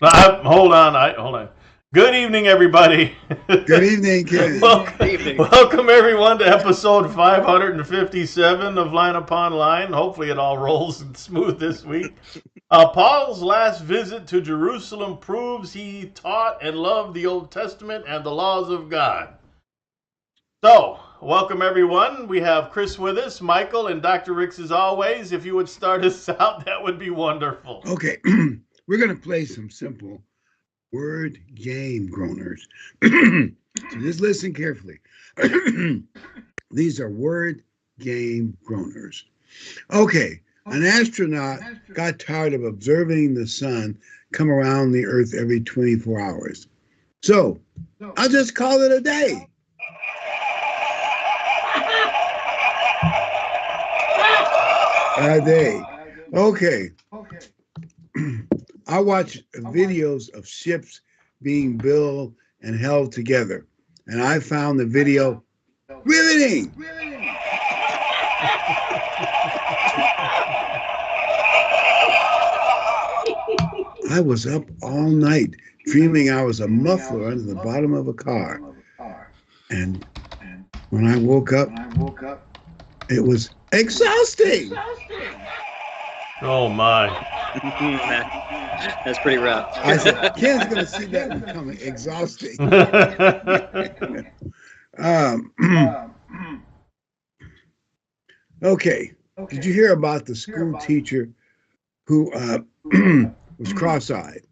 Hold on. Good evening, everybody. Good evening, Ken. Welcome, everyone, to episode 557 of Line Upon Line. Hopefully it all rolls smooth this week. Paul's last visit to Jerusalem proves he taught and loved the Old Testament and the laws of God. So, welcome, everyone. We have Chris with us, Michael, and Dr. Ricks as always. If you would start us out, that would be wonderful. Okay, we're going to play some simple word game, groaners. So just listen carefully. These are word game groaners. Okay, an astronaut got tired of observing the sun come around the earth every 24 hours. So I'll just call it a day. A day. Okay. I watch videos of ships being built and held together, and I found the video riveting. I was up all night dreaming I was a muffler under the bottom of a car, and when I woke up, it was exhausting. Oh my. That's pretty rough. I said, Ken's going to see that one coming. Exhausting. Okay. Did you hear about the school teacher who was cross-eyed?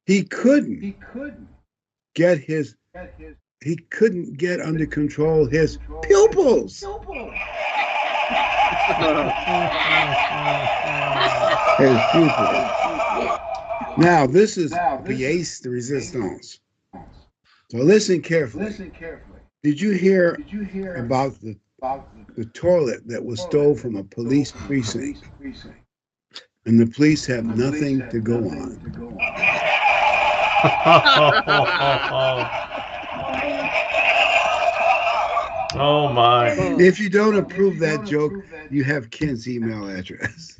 He couldn't get under control his pupils. His pupils. Now, this is pièce de résistance. So listen carefully. Did you hear about the toilet that was stolen from a police precinct? And the police have nothing to go on. Oh my. If you don't approve that joke, you have Ken's email address.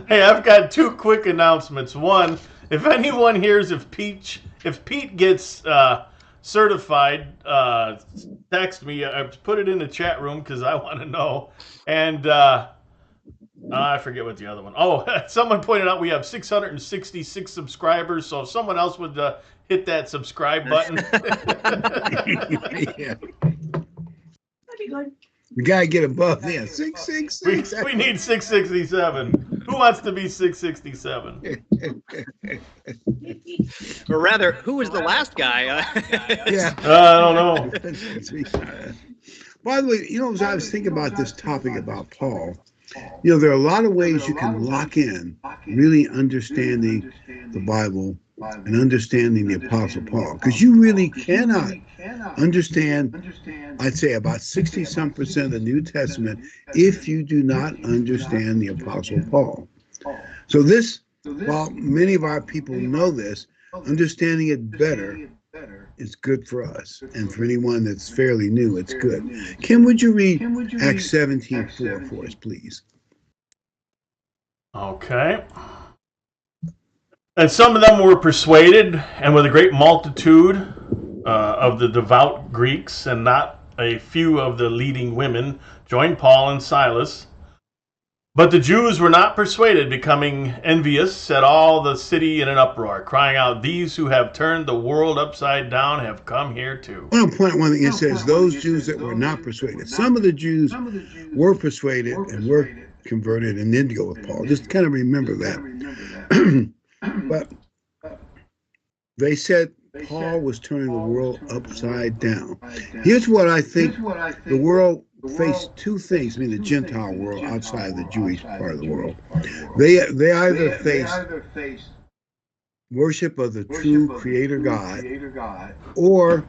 Hey, I've got two quick announcements. One, if anyone hears if Pete gets certified, text me. I put it in the chat room because I want to know. And I forget what the other one. Oh, someone pointed out we have 666 subscribers. So if someone else would hit that subscribe button. Yeah. That'd be good. We gotta get above there. 666. We need 667. Who wants to be 667? Or rather, who was the last guy? Yeah. I don't know. By the way, as I was thinking about this topic about Paul, there are a lot of ways you can lock in really understanding the Bible and understanding the Apostle Paul, because you really cannot understand, I'd say about 60-some% of the New Testament if you do not understand the Apostle Paul. So this, while many of our people know this, understanding it better is good for us. And for anyone that's fairly new, it's good. Kim, would you read Acts 17:4 for us, please? Okay. And some of them were persuaded, and with a great multitude of the devout Greeks, and not a few of the leading women, joined Paul and Silas. But the Jews were not persuaded, becoming envious, set all the city in an uproar, crying out, "These who have turned the world upside down have come here too." I want to point one thing. It says those Jews that were not persuaded. Some of the Jews were persuaded and were converted and didn't go with Paul. Just kind of remember that. But they said Paul was turning the world upside down. Here's what I think. The world faced two things. I mean, the Gentile world outside of the Jewish part of the world. They either faced worship of the true Creator God, or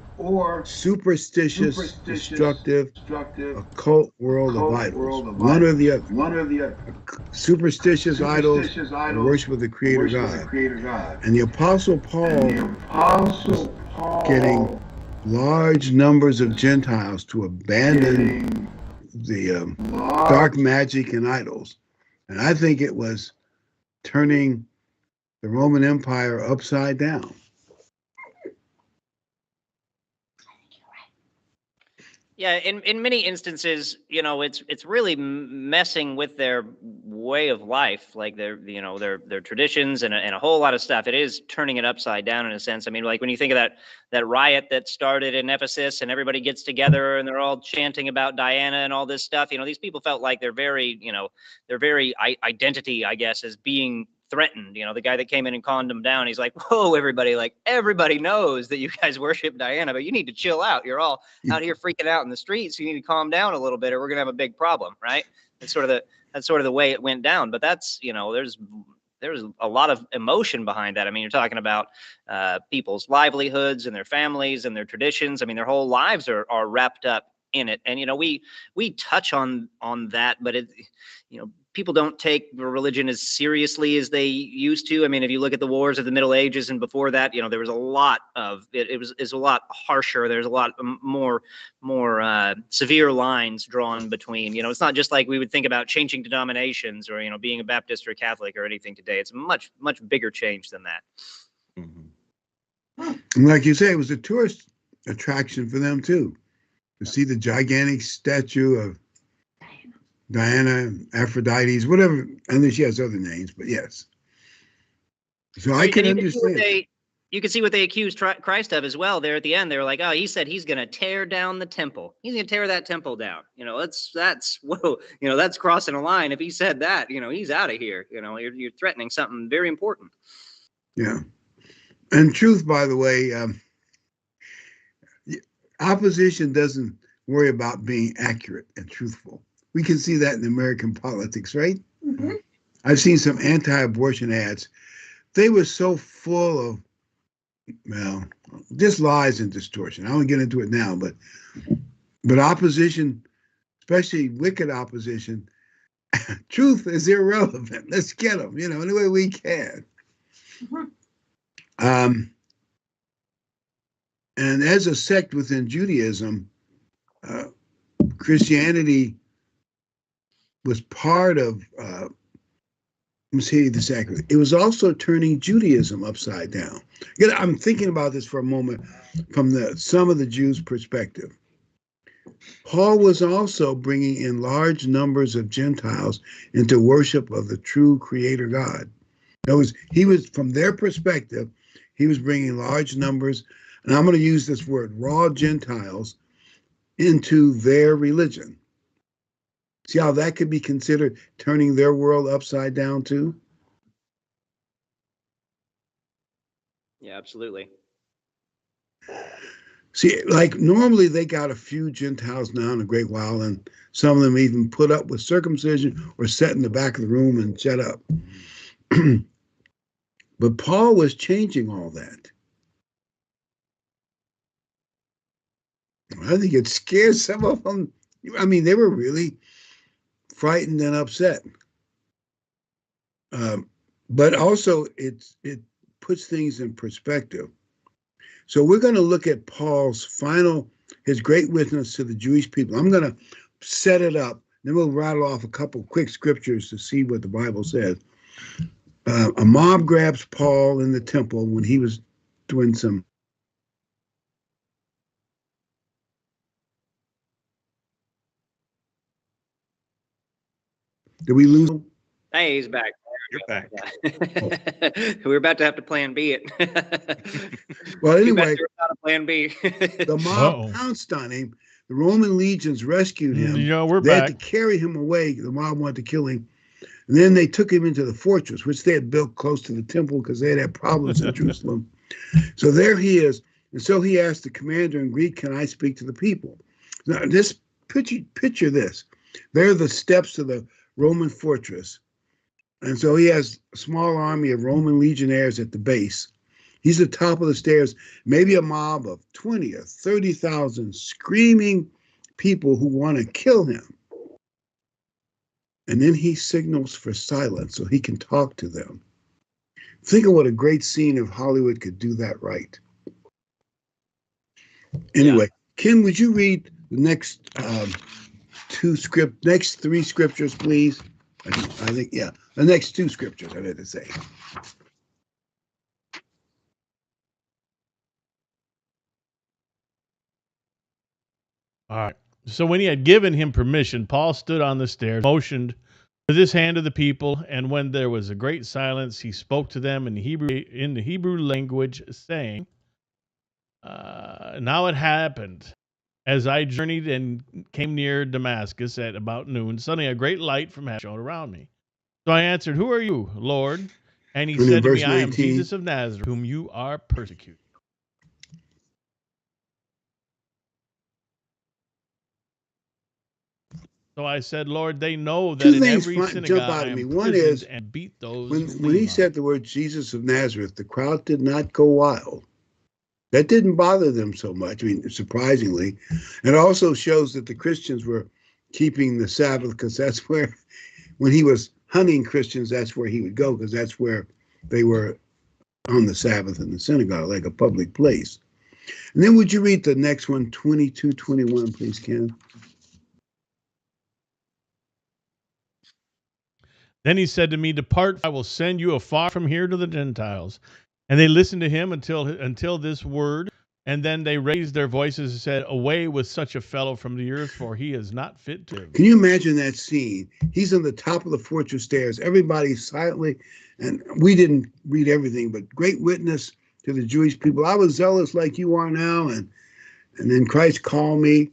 superstitious, destructive, occult world of idols. One or the other. Superstitious idols and worship of the Creator God. And the Apostle Paul was getting large numbers of Gentiles to abandon the dark magic and idols. And I think it was turning the Roman Empire upside down. Yeah, in many instances, you know, it's really messing with their way of life, like their traditions and a whole lot of stuff. It is turning it upside down in a sense. I mean, like when you think of that riot that started in Ephesus, and everybody gets together and they're all chanting about Diana and all this stuff. You know, these people felt like their very identity, I guess, is being threatened. You know, the guy that came in and calmed them down, he's like, whoa, everybody, like everybody knows that you guys worship Diana, but you need to chill out. You're all out here freaking out in the streets. You need to calm down a little bit or we're gonna have a big problem, right? That's sort of the way it went down. But that's, you know, there's a lot of emotion behind that. I mean, you're talking about people's livelihoods and their families and their traditions. I mean, their whole lives are wrapped up in it. And, you know, we touch on that, but it, you know, people don't take religion as seriously as they used to. I mean, if you look at the wars of the Middle Ages and before that, you know, there was a lot of it. It was a lot harsher. There's a lot more severe lines drawn between. You know, it's not just like we would think about changing denominations or, you know, being a Baptist or a Catholic or anything today. It's a much bigger change than that. Mm-hmm. And like you say, it was a tourist attraction for them too, to see the gigantic statue of Diana, Aphrodite, whatever, and then she has other names, but yes. So I can understand. You can see what they accused Christ of as well. There at the end, they were like, "Oh, he said he's going to tear down the temple. He's going to tear that temple down." You know, that's whoa. You know, that's crossing a line. If he said that, you know, he's out of here. You know, you're threatening something very important. Yeah, and truth, by the way, opposition doesn't worry about being accurate and truthful. We can see that in American politics, right? Mm-hmm. I've seen some anti-abortion ads. They were so full of, well, just lies and distortion. I won't get into it now, but opposition, especially wicked opposition, truth is irrelevant. Let's get them, you know, any way we can. Mm-hmm. And as a sect within Judaism, Christianity was part of, let me say this accurately, it was also turning Judaism upside down. I'm thinking about this for a moment from some of the Jews' perspective. Paul was also bringing in large numbers of Gentiles into worship of the true Creator God. In other words, he was, from their perspective, he was bringing large numbers, and I'm going to use this word, raw Gentiles, into their religion. See how that could be considered turning their world upside down too? Yeah, absolutely. See, like normally they got a few Gentiles now in a great while, and some of them even put up with circumcision or sat in the back of the room and shut up. But Paul was changing all that. I think it scared some of them. I mean, they were really frightened and upset. But also it puts things in perspective. So we're going to look at Paul's his great witness to the Jewish people. I'm going to set it up, then we'll rattle off a couple quick scriptures to see what the Bible says. A mob grabs Paul in the temple when he was doing some. Did we lose him? Hey, he's back. You're back. Yeah. We're about to have to plan B it. Well, anyway, plan B. The mob pounced on him. The Roman legions rescued him. They had to carry him away. The mob wanted to kill him. And then they took him into the fortress, which they had built close to the temple because they had problems in Jerusalem. So there he is. And so he asked the commander in Greek, "Can I speak to the people?" Now, this picture this. There are the steps to the Roman fortress. And so he has a small army of Roman legionnaires at the base. He's at the top of the stairs, maybe a mob of 20 or 30,000 screaming people who want to kill him. And then he signals for silence so he can talk to them. Think of what a great scene if Hollywood could do that right. Anyway, yeah. Kim, would you read the next next three scriptures, please? I think, yeah, the next two scriptures, I had to say. All right. So when he had given him permission, Paul stood on the stairs, motioned with his hand to the people, and when there was a great silence, he spoke to them in the Hebrew language, saying, "Now it happened, as I journeyed and came near Damascus at about noon, suddenly a great light from heaven shone around me. So I answered, 'Who are you, Lord?' And he And in said to me, verse 'I am 19, Jesus of Nazareth, whom you are persecuting.'" So I said, "Lord, they know that two in things every jump synagogue out I at me. am One imprisoned is and beat those when who when he believe on said me." the word Jesus of Nazareth, the crowd did not go wild. That didn't bother them so much. I mean, surprisingly, and it also shows that the Christians were keeping the Sabbath, because that's where, when he was hunting Christians, that's where he would go, because that's where they were on the Sabbath in the synagogue, like a public place. And then would you read the next one, 22:21, please, Ken? Then he said to me, "Depart, I will send you afar from here to the Gentiles." And they listened to him until this word. And then they raised their voices and said, "Away with such a fellow from the earth, for he is not fit to live." Can you imagine that scene? He's on the top of the fortress stairs. Everybody's silently, and we didn't read everything, but great witness to the Jewish people. I was zealous like you are now, and then Christ called me,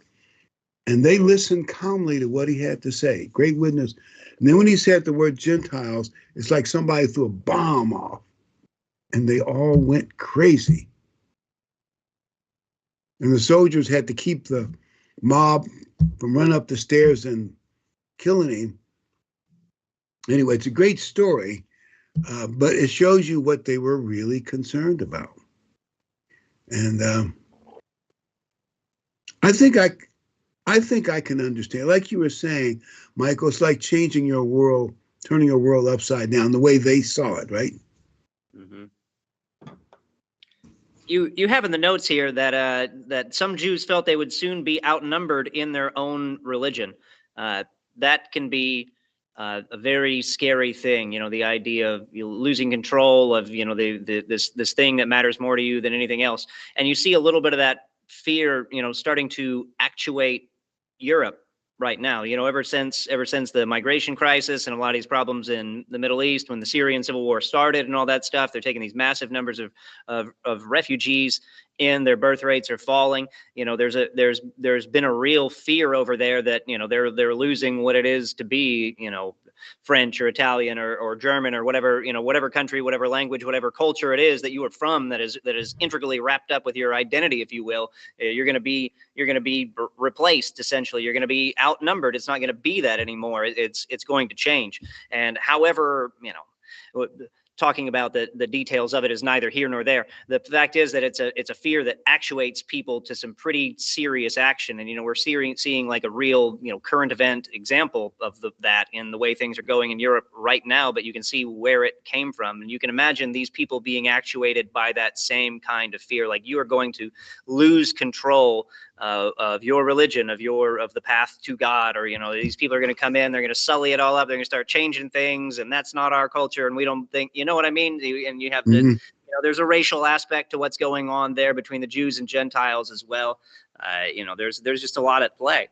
and they listened calmly to what he had to say. Great witness. And then when he said the word Gentiles, it's like somebody threw a bomb off, and they all went crazy. And the soldiers had to keep the mob from running up the stairs and killing him. Anyway, it's a great story, but it shows you what they were really concerned about. And I think I can understand. Like you were saying, Michael, it's like changing your world, turning your world upside down, the way they saw it, right? Mm-hmm. You have in the notes here that that some Jews felt they would soon be outnumbered in their own religion. That can be a very scary thing. You know, the idea of losing control of this thing that matters more to you than anything else. And you see a little bit of that fear, starting to actuate Europe right now. Ever since the migration crisis and a lot of these problems in the Middle East, when the Syrian civil war started and all that stuff, they're taking these massive numbers of refugees in. Their birth rates are falling. There's been a real fear over there that they're losing what it is to be French or Italian or German or whatever country, whatever language, whatever culture it is that you are from, that is intricately wrapped up with your identity, if you will. You're going to be replaced. Essentially, you're going to be outnumbered. It's not going to be that anymore. It's going to change. And however, talking about the details of it is neither here nor there. The fact is that it's a fear that actuates people to some pretty serious action. And we're seeing like a real current event example of that in the way things are going in Europe right now. But you can see where it came from, and you can imagine these people being actuated by that same kind of fear. Like, you are going to lose control of your religion, of the path to God, or these people are going to come in, they're going to sully it all up, they're going to start changing things, and that's not our culture, and we don't think, you know what I mean? And you have to, Mm-hmm. There's a racial aspect to what's going on there between the Jews and Gentiles as well. There's just a lot at play.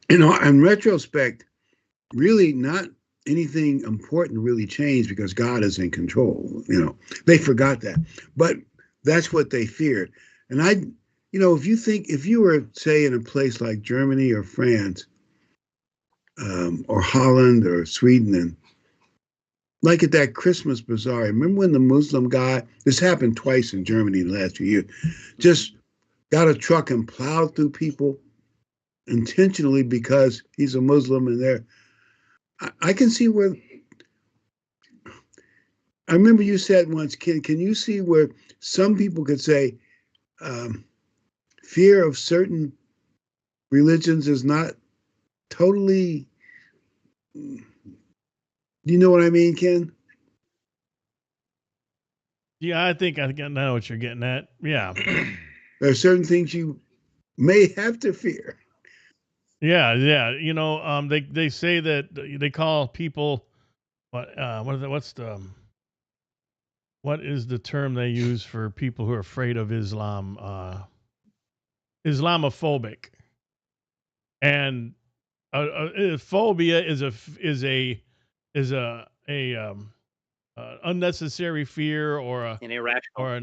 In retrospect, really not anything important really changed, because God is in control. They forgot that, but that's what they feared. And if you were, say, in a place like Germany or France, or Holland or Sweden, and like at that Christmas bazaar, remember when the Muslim guy, this happened twice in Germany in the last few years, just got a truck and plowed through people intentionally because he's a Muslim, and I can see where, I remember you said once, can you see where some people could say fear of certain religions is not totally, do you know what I mean, Ken? Yeah, I think I know what you're getting at. Yeah. There are certain things you may have to fear. Yeah. They say that they call people what is the term they use for people who are afraid of Islam? Islamophobic, and phobia is a unnecessary fear or An irrational,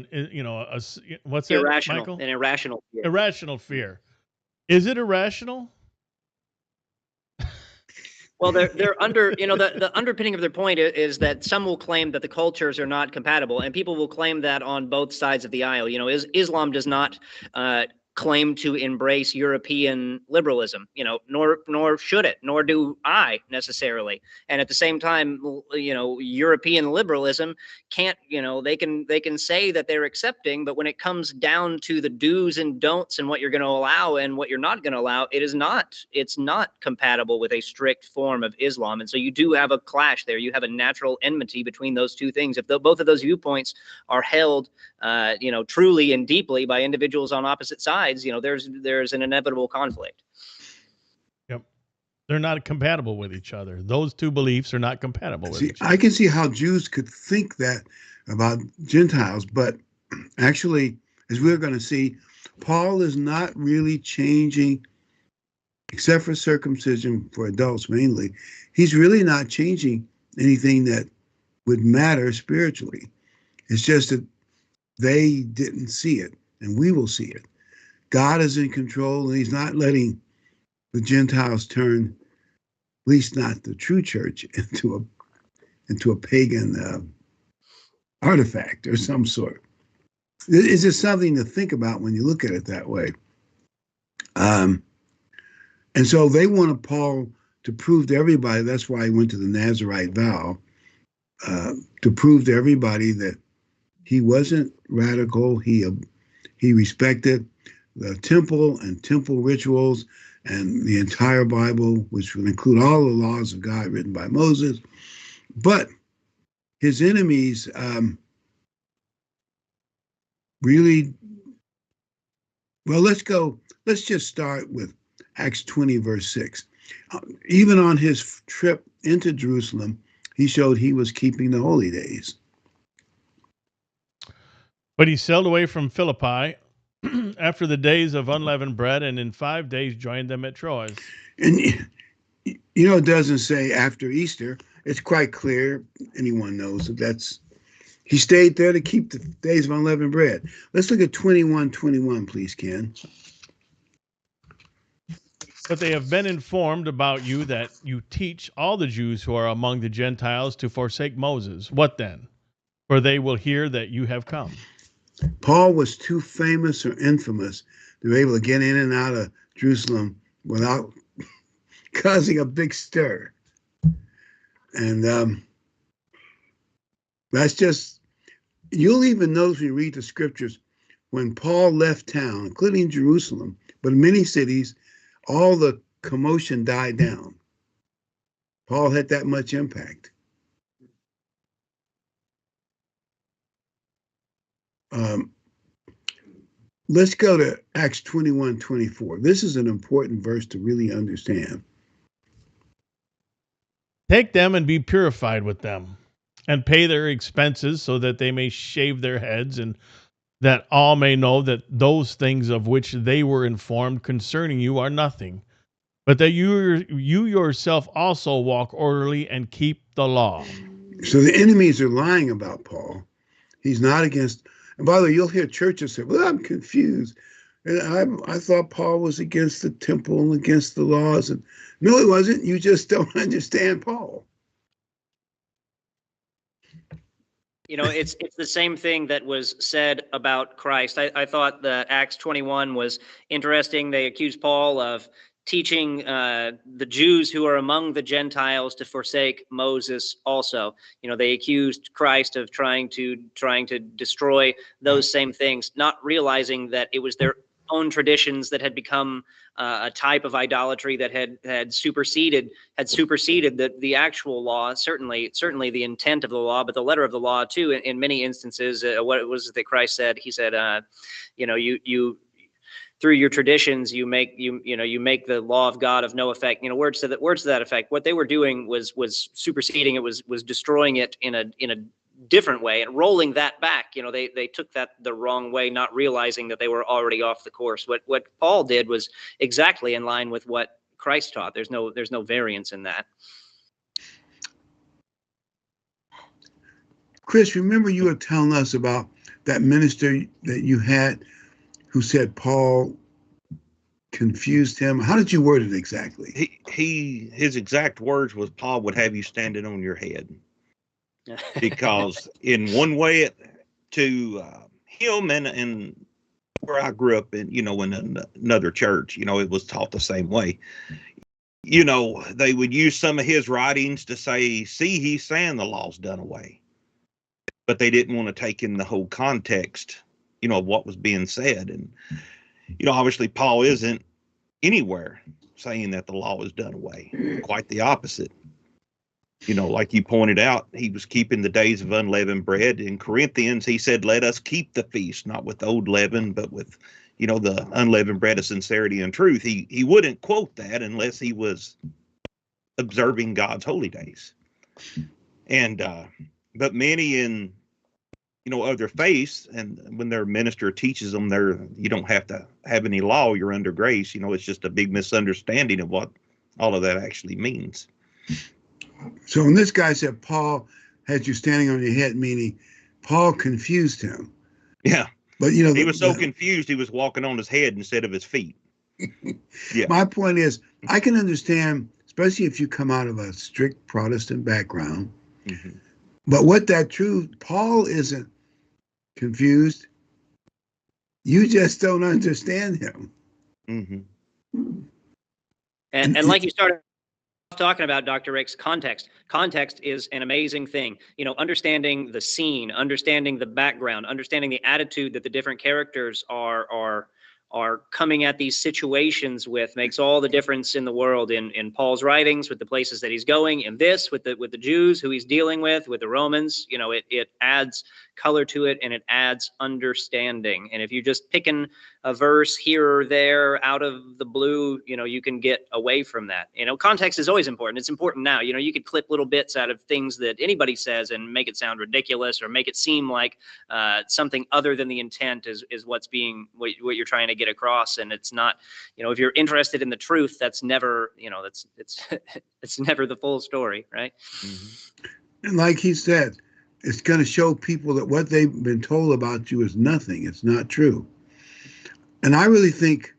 what's that, Michael? an irrational fear. Irrational fear. Is it irrational? Well, they're under, the underpinning of their point is that some will claim that the cultures are not compatible, and people will claim that on both sides of the aisle. Islam does not claim to embrace European liberalism, nor should it, nor do I necessarily. And at the same time, European liberalism can't, they can say that they're accepting, but when it comes down to the do's and don'ts and what you're going to allow and what you're not going to allow, it's not compatible with a strict form of Islam. And so you do have a clash there. You have a natural enmity between those two things. If both of those viewpoints are held, truly and deeply by individuals on opposite sides, there's an inevitable conflict. Yep. They're not compatible with each other. Those two beliefs are not compatible with each other. I can see how Jews could think that about Gentiles, but actually, as we're going to see, Paul is not really changing, except for circumcision for adults mainly. He's really not changing anything that would matter spiritually. It's just that they didn't see it, and we will see it. God is in control, and he's not letting the Gentiles turn, at least not the true church, into a pagan artifact or some sort. It's just something to think about when you look at it that way. And so they wanted Paul to prove to everybody, that's why he went to the Nazirite vow, to prove to everybody that he wasn't radical. He respected the temple and temple rituals and the entire Bible, which would include all the laws of God written by Moses. But his enemies really, well, let's just start with Acts 20, verse 6. Even on his trip into Jerusalem, he showed he was keeping the holy days. But he sailed away from Philippi after the days of unleavened bread, and in 5 days joined them at Troas. And it doesn't say after Easter. It's quite clear. Anyone knows that he stayed there to keep the days of unleavened bread. Let's look at 21:21, please, Ken. But they have been informed about you that you teach all the Jews who are among the Gentiles to forsake Moses. What then? For they will hear that you have come. Paul was too famous or infamous to be able to get in and out of Jerusalem without causing a big stir. And that's just, you'll even notice when you read the scriptures, when Paul left town, including Jerusalem, but in many cities, all the commotion died down. Paul had that much impact. Let's go to Acts 21:24. This is an important verse to really understand. Take them and be purified with them, and pay their expenses so that they may shave their heads, and that all may know that those things of which they were informed concerning you are nothing, but that you yourself also walk orderly and keep the law. So the enemies are lying about Paul. He's not against. And by the way, you'll hear churches say, well, I'm confused. And I thought Paul was against the temple and against the laws. And no, he wasn't. You just don't understand Paul. It's the same thing that was said about Christ. I thought that Acts 21 was interesting. They accused Paul of teaching the Jews who are among the Gentiles to forsake Moses also. They accused Christ of trying to destroy those same things, not realizing that it was their own traditions that had become a type of idolatry that had superseded the actual law, certainly the intent of the law, but the letter of the law too. In many instances, what was it that Christ said? He said, you through your traditions, you make the law of God of no effect. Words to that effect. What they were doing was superseding it, was destroying it in a different way, and rolling that back, they took that the wrong way, not realizing that they were already off the course. What Paul did was exactly in line with what Christ taught. There's no variance in that. Chris, remember you were telling us about that minister that you had who said Paul confused him. How did you word it exactly? His exact words was, Paul would have you standing on your head. Because in one way to him and where I grew up in, in another church, it was taught the same way. They would use some of his writings to say, see, he's saying the law's done away. But they didn't want to take in the whole context, of what was being said. And, obviously Paul isn't anywhere saying that the law is done away. Quite the opposite. Like you pointed out, he was keeping the days of unleavened bread. In Corinthians, he said, let us keep the feast, not with old leaven, but with, the unleavened bread of sincerity and truth. He wouldn't quote that unless he was observing God's holy days. And, but many in, other faiths, and when their minister teaches them you don't have to have any law, you're under grace. It's just a big misunderstanding of what all of that actually means. So when this guy said Paul had you standing on your head, meaning Paul confused him. Yeah. But he was so confused he was walking on his head instead of his feet. Yeah. My point is, I can understand, especially if you come out of a strict Protestant background. Mm-hmm. But what that truth, Paul isn't confused. You just don't understand him. Mm-hmm. And like you started talking about, Dr. Rick's context is an amazing thing. Understanding the scene, understanding the background, understanding the attitude that the different characters are coming at these situations with makes all the difference in the world in Paul's writings, with the places that he's going, in this, with the Jews who he's dealing with the Romans. It adds color to it, and it adds understanding. And if you're just picking a verse here or there out of the blue, you can get away from that. Context is always important. It's important now. You could clip little bits out of things that anybody says and make it sound ridiculous, or make it seem like something other than the intent is what you're trying to get across. And it's not, if you're interested in the truth, that's never, it's never the full story, right? Mm-hmm. And like he said, it's going to show people that what they've been told about you is nothing. It's not true. And I really think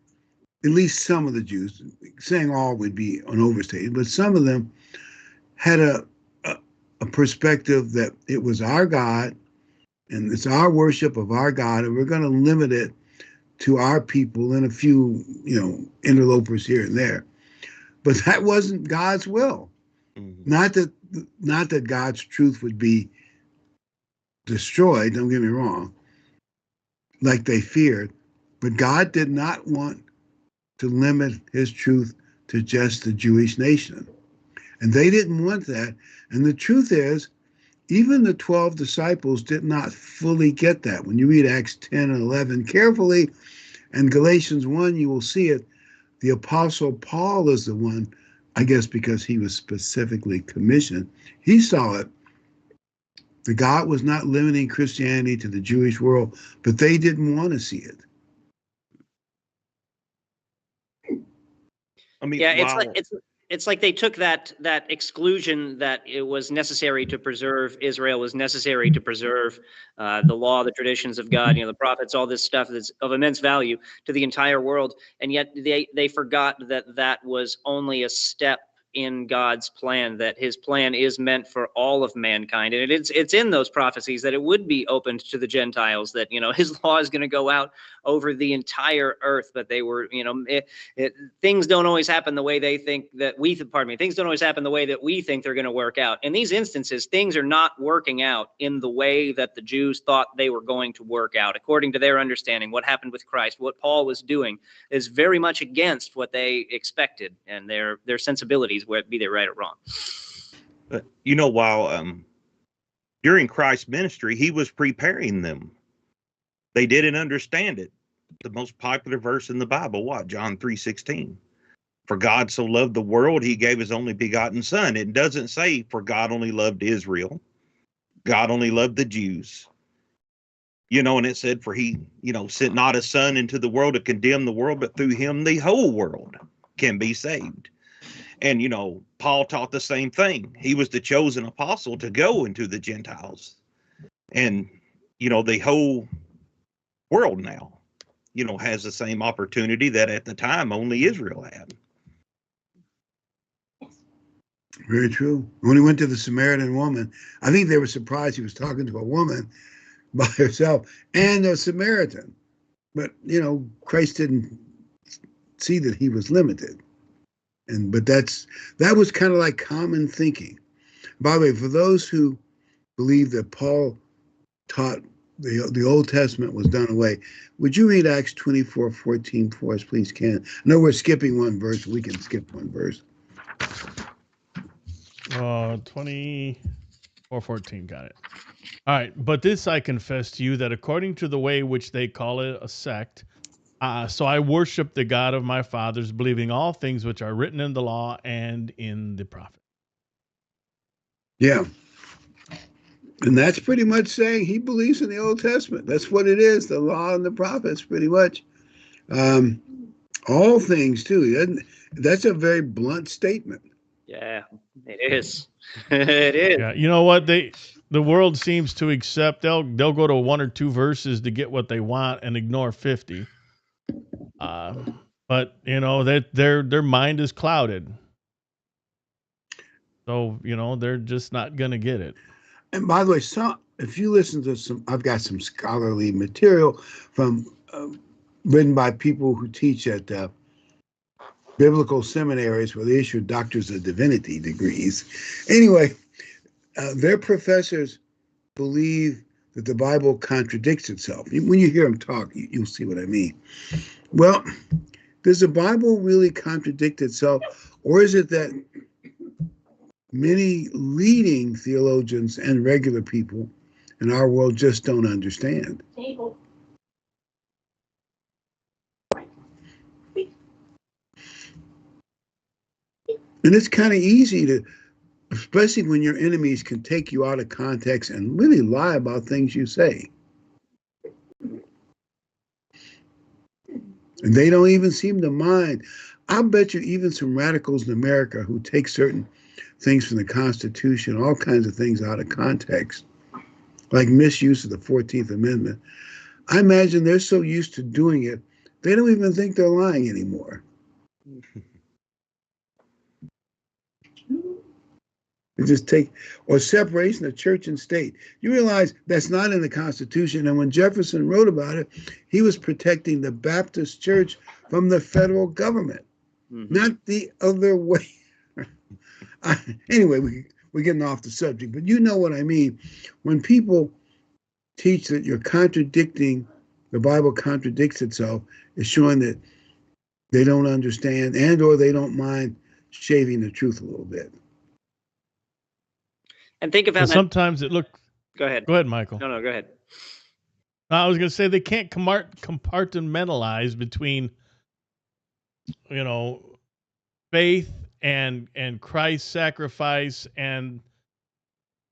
at least some of the Jews, saying all would be an overstatement, but some of them had a perspective that it was our God and it's our worship of our God, and we're going to limit it to our people and a few, interlopers here and there. But that wasn't God's will. Mm-hmm. Not that God's truth would be destroyed, don't get me wrong, like they feared, but God did not want to limit his truth to just the Jewish nation. And they didn't want that. And the truth is, even the 12 disciples did not fully get that. When you read Acts 10 and 11 carefully, and Galatians 1, you will see it. The Apostle Paul is the one, I guess because he was specifically commissioned, he saw it. The God was not limiting Christianity to the Jewish world, but they didn't want to see it. I mean, yeah, it's like they took that exclusion that it was necessary to preserve Israel, was necessary to preserve the law, the traditions of God, the prophets, all this stuff that's of immense value to the entire world, and yet they forgot that was only a step in God's plan, that his plan is meant for all of mankind. And it's in those prophecies that it would be opened to the Gentiles, that, his law is going to go out over the entire earth. But they were, things don't always happen the way they think that things don't always happen the way that we think they're going to work out. In these instances, things are not working out in the way that the Jews thought they were going to work out. According to their understanding, what happened with Christ, what Paul was doing is very much against what they expected and their sensibilities, be they right or wrong. But while during Christ's ministry, he was preparing them. They didn't understand it. The most popular verse in the Bible, John 3:16. For God so loved the world, he gave his only begotten son. It doesn't say for God only loved Israel. God only loved the Jews. And it said, for he, sent not his son into the world to condemn the world, but through him the whole world can be saved. And, Paul taught the same thing. He was the chosen apostle to go into the Gentiles. And, the whole world now, has the same opportunity that at the time only Israel had. Very true. When he went to the Samaritan woman, I think they were surprised he was talking to a woman by herself and a Samaritan. But, Christ didn't see that he was limited. But that was kind of like common thinking. By the way, for those who believe that Paul taught the Old Testament was done away, would you read Acts 24:14 for us, please, Ken? I know we're skipping one verse. We can skip one verse. 24:14, got it. All right, but this I confess to you, that according to the way which they call it a sect, so I worship the God of my fathers, believing all things which are written in the law and in the prophet. Yeah. And that's pretty much saying he believes in the Old Testament. That's what it is, the law and the prophets, pretty much. All things, too. That's a very blunt statement. Yeah, it is. It is. Yeah, you know what? The world seems to accept, they'll go to 1 or 2 verses to get what they want and ignore 50. But that their mind is clouded. So, they're just not going to get it. And by the way, if you listen to I've got some scholarly material from written by people who teach at biblical seminaries where they issue doctors of divinity degrees. Anyway, their professors believe that the Bible contradicts itself. When you hear them talk, you'll see what I mean. Well, does the Bible really contradict itself, or is it that many leading theologians and regular people in our world just don't understand? And it's kind of easy to, especially when your enemies can take you out of context and really lie about things you say. And they don't even seem to mind. I'll bet you even some radicals in America who take certain things from the Constitution, all kinds of things out of context, like misuse of the 14th Amendment. I imagine they're so used to doing it, they don't even think they're lying anymore. They just or separation of church and state. You realize that's not in the Constitution. And when Jefferson wrote about it, he was protecting the Baptist church from the federal government, not the other way. Anyway, we're getting off the subject, but you know what I mean. When people teach that you're contradicting, the Bible contradicts itself, it's showing that they don't understand and or they don't mind shaving the truth a little bit. And think about sometimes it looks. Go ahead. Go ahead, Michael. No, go ahead. I was going to say they can't compartmentalize between, faith and Christ's sacrifice and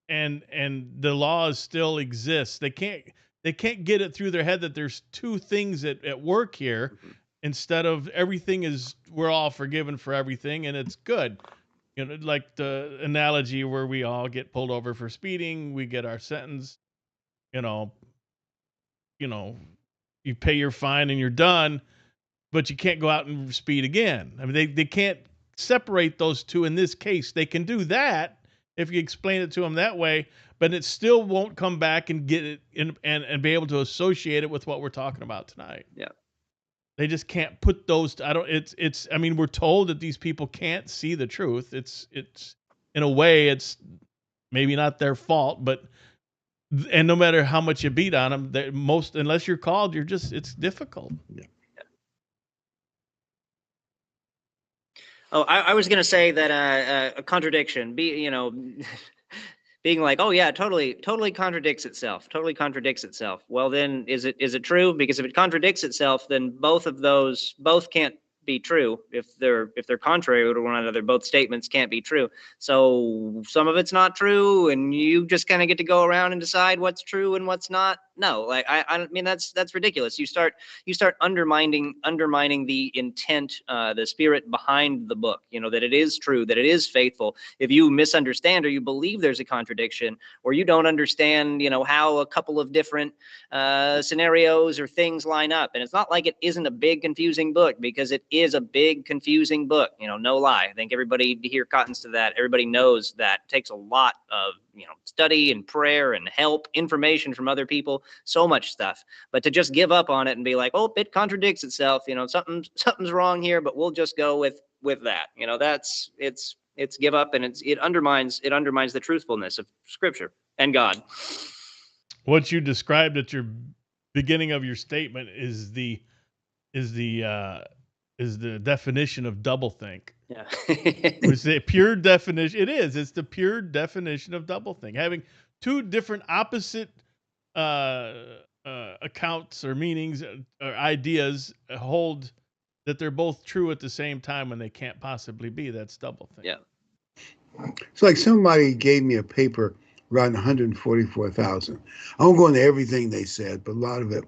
the laws still exist. They can't get it through their head that there's two things at work here, instead of we're all forgiven for everything and it's good. Like the analogy where we all get pulled over for speeding, we get our sentence, you pay your fine and you're done, but you can't go out and speed again. I mean, they can't separate those two in this case. They can do that if you explain it to them that way, but it still won't come back and get it and be able to associate it with what we're talking about tonight. Yeah. They just can't put those. I mean, we're told that these people can't see the truth. It's in a way, it's maybe not their fault, and no matter how much you beat on them, unless you're called, it's difficult. Yeah. Oh, I was going to say that a contradiction, being like, oh yeah, totally contradicts itself. Totally contradicts itself. Well, then is it true? Because if it contradicts itself, then both can't be true if they're contrary to one another. Both statements can't be true. So some of it's not true, and you just kind of get to go around and decide what's true and what's not. No, like I mean that's ridiculous. You start undermining the intent, the spirit behind the book. You know, that it is true, that it is faithful. If you misunderstand or you believe there's a contradiction, or you don't understand, you know, how a couple of different scenarios or things line up, and it's not like it isn't a big confusing book, because it is a big confusing book. You know, no lie. I think everybody here cottons to that. Everybody knows that it takes a lot of, you know, study and prayer and help, information from other people, so much stuff. But to just give up on it and be like, oh, it contradicts itself, you know, something's wrong here, but we'll just go with that. You know, it's give up, and it undermines the truthfulness of Scripture and God. What you described at your beginning of your statement is the definition of doublethink. Yeah. It's the pure definition. It is. It's the pure definition of doublethink. Having two different opposite accounts or meanings or ideas hold that they're both true at the same time when they can't possibly be. That's doublethink. Yeah. It's like somebody gave me a paper around 144,000. I won't go into everything they said, but a lot of it.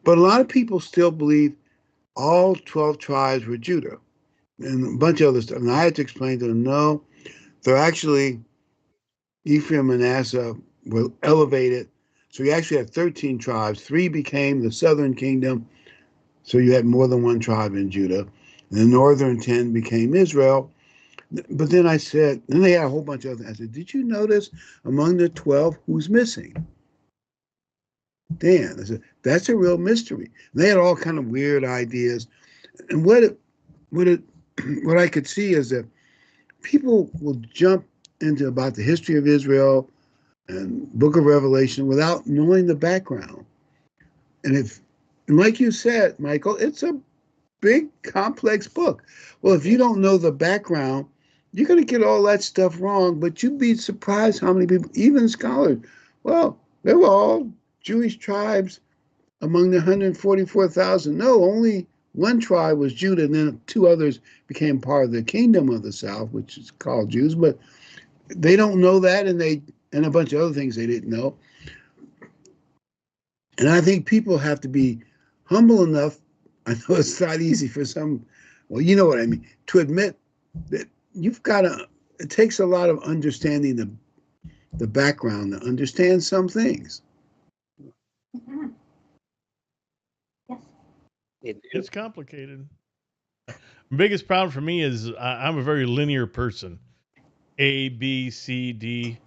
But a lot of people still believe all 12 tribes were Judah and a bunch of other stuff. And I had to explain to them, no, they're actually Ephraim and Manasseh were elevated. So you actually had 13 tribes. 3 became the southern kingdom. So you had more than one tribe in Judah. And the northern 10 became Israel. But then I said, then they had a whole bunch of other. I said, did you notice among the 12 who's missing? Dan. I said, that's a real mystery. And they had all kind of weird ideas. And what I could see is that people will jump into about the history of Israel and Book of Revelation without knowing the background. And like you said, Michael, it's a big, complex book. Well, if you don't know the background, you're going to get all that stuff wrong, but you'd be surprised how many people, even scholars, well, they were all Jewish tribes among the 144,000. No, only one tribe was Judah, and then 2 others became part of the kingdom of the south, which is called Jews, but they don't know that, and a bunch of other things they didn't know. And I think people have to be humble enough, I know it's not easy for some, well, you know what I mean, to admit that it takes a lot of understanding the background to understand some things. Mm-hmm. Yes. It's complicated. Biggest problem for me is I'm a very linear person. A, B, C, D,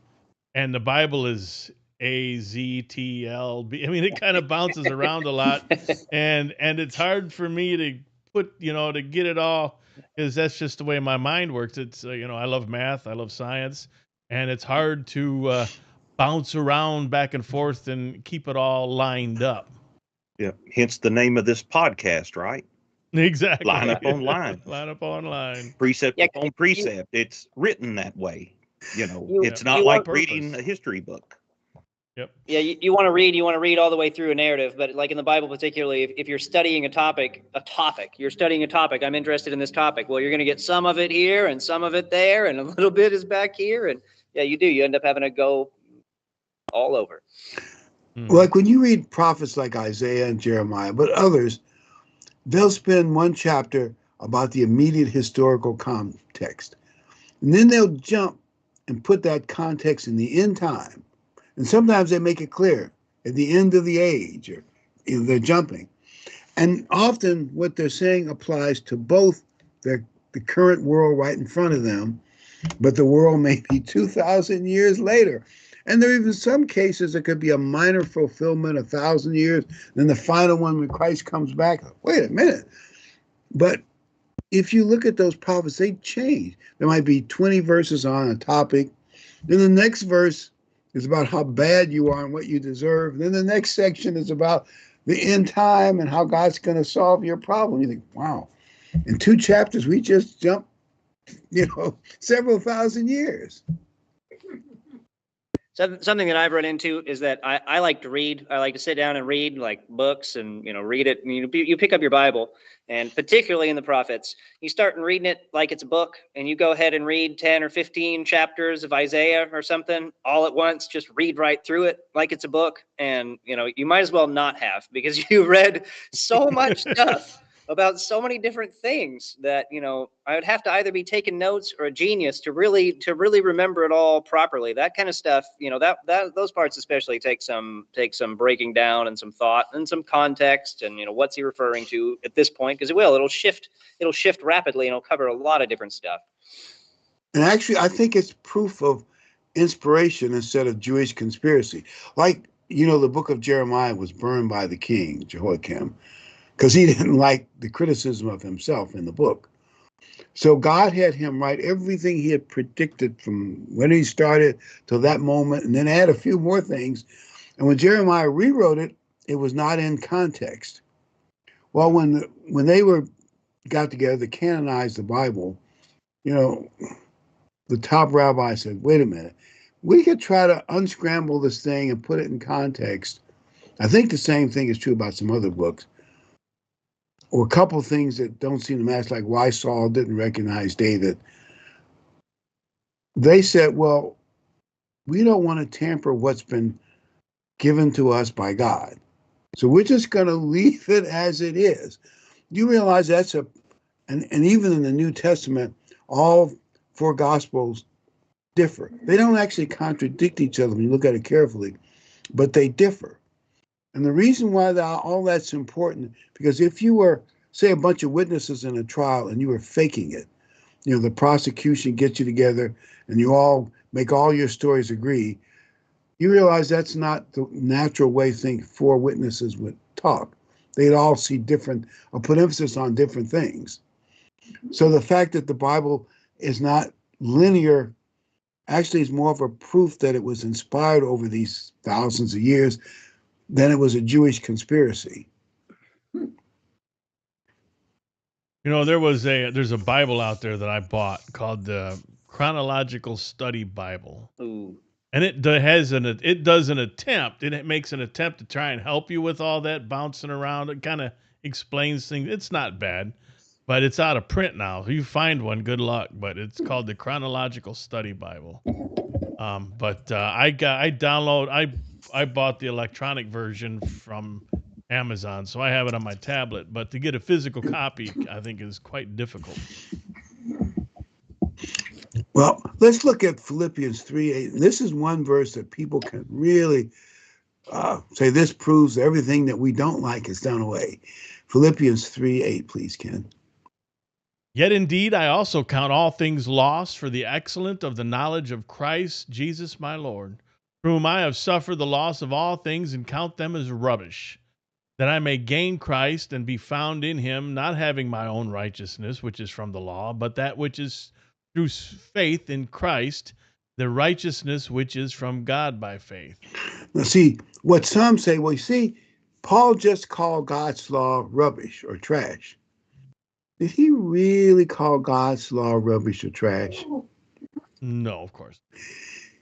and the Bible is A, Z, T, L, B. I mean, it kind of bounces around a lot, and it's hard for me to put, to get it all, because that's just the way my mind works. It's I love math, I love science, and it's hard to bounce around back and forth and keep it all lined up. Yeah, hence the name of this podcast, right? Exactly. Line up on line. Line up on line. Precept upon precept. It's written that way. It's not like reading a history book. Yep. Yeah, you want to read all the way through a narrative, but like in the Bible particularly, if you're studying a topic, I'm interested in this topic. Well, you're going to get some of it here and some of it there, and a little bit is back here, and yeah, you end up having to go all over. Like when you read prophets like Isaiah and Jeremiah, but others, they'll spend one chapter about the immediate historical context. And then they'll jump and put that context in the end time. And sometimes they make it clear at the end of the age, or they're jumping. And often what they're saying applies to both the current world right in front of them, but the world may be 2,000 years later. And there are even some cases that could be a minor fulfillment, 1,000 years, then the final one when Christ comes back. Wait a minute. But if you look at those prophets, they change. There might be 20 verses on a topic. Then the next verse is about how bad you are and what you deserve. Then the next section is about the end time and how God's going to solve your problem. You think, wow, in 2 chapters, we just jumped, several thousand years. Something that I've run into is that I like to read. I like to sit down and read like books and, read it. And you pick up your Bible, and particularly in the prophets, you start reading it like it's a book, and you go ahead and read 10 or 15 chapters of Isaiah or something all at once. Just read right through it like it's a book. And, you might as well not have, because you read so much stuff about so many different things that, I would have to either be taking notes or a genius to really remember it all properly. That kind of stuff, that those parts especially take some breaking down and some thought and some context, and what's he referring to at this point, because it'll shift rapidly, and it'll cover a lot of different stuff. And actually, I think it's proof of inspiration instead of Jewish conspiracy. Like, the book of Jeremiah was burned by the king, Jehoiakim, because he didn't like the criticism of himself in the book. So God had him write everything he had predicted from when he started till that moment, and then add a few more things. And when Jeremiah rewrote it, it was not in context. Well, when they got together to canonize the Bible, the top rabbi said, wait a minute, we could try to unscramble this thing and put it in context. I think the same thing is true about some other books, or a couple of things that don't seem to match, like why Saul didn't recognize David. They said, well, we don't want to tamper what's been given to us by God, so we're just going to leave it as it is. You realize that's and even in the New Testament, all four Gospels differ. They don't actually contradict each other when you look at it carefully, but they differ. And the reason why all that's important, because if you were, say, a bunch of witnesses in a trial and you were faking it, the prosecution gets you together and you all make all your stories agree, you realize that's not the natural way four witnesses would talk. They'd all see different, or put emphasis on different things. So the fact that the Bible is not linear actually is more of a proof that it was inspired over these thousands of years than it was a Jewish conspiracy. There's a Bible out there that I bought called the Chronological Study Bible. Ooh. And it does an attempt, and it makes an attempt to try and help you with all that bouncing around. It kind of explains things. It's not bad, but it's out of print now. If you find one, good luck. But it's called the Chronological Study Bible. I bought the electronic version from Amazon, so I have it on my tablet. But to get a physical copy, I think is quite difficult. Well, let's look at Philippians 3:8. This is one verse that people can really say this proves everything that we don't like is done away. Philippians 3:8, please, Ken. Yet indeed, I also count all things lost for the excellence of the knowledge of Christ Jesus my Lord, for whom I have suffered the loss of all things and count them as rubbish, that I may gain Christ and be found in him, not having my own righteousness, which is from the law, but that which is through faith in Christ, the righteousness which is from God by faith. Now, see, what some say, well, you see, Paul just called God's law rubbish or trash. Did he really call God's law rubbish or trash? No, of course.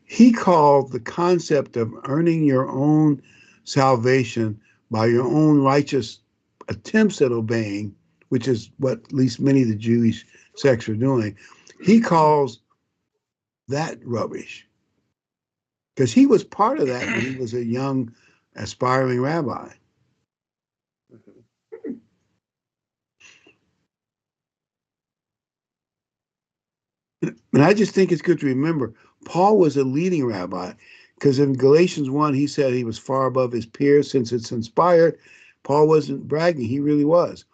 He called the concept of earning your own salvation by your own righteous attempts at obeying, which is what at least many of the Jewish sects are doing. He calls that rubbish, because he was part of that when he was a young, aspiring rabbi. And I just think it's good to remember, Paul was a leading rabbi, because in Galatians 1, he said he was far above his peers since it's inspired. Paul wasn't bragging, he really was.